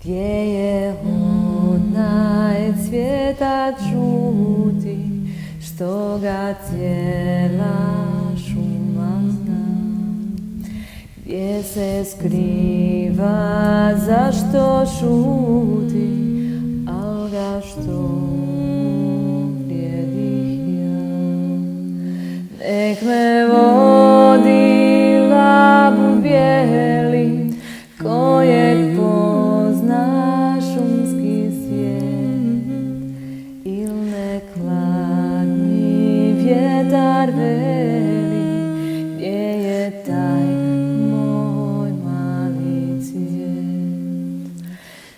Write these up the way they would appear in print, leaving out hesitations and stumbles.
Gdje je onaj cvjetac žuti, što ga cijela šuma zna? Gdje se skriva, zašto šuti, al ga što vrijedih ja? Nek me vodi labud bijeli, kojeg pozna šumski svijet, il nek hladni vjetar veli, gdje je taj moj mali cvijet.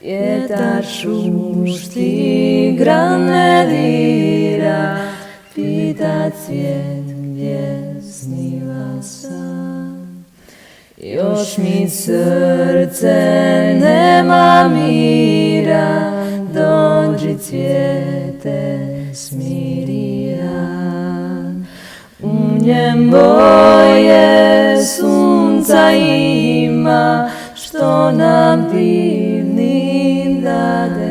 Vjetar šušti, grane dira, pita cvijet gdje sniva san. Još mi srce nema mira, dođi cvijete smirijan. U njem boje sunca ima, što nam divnim dade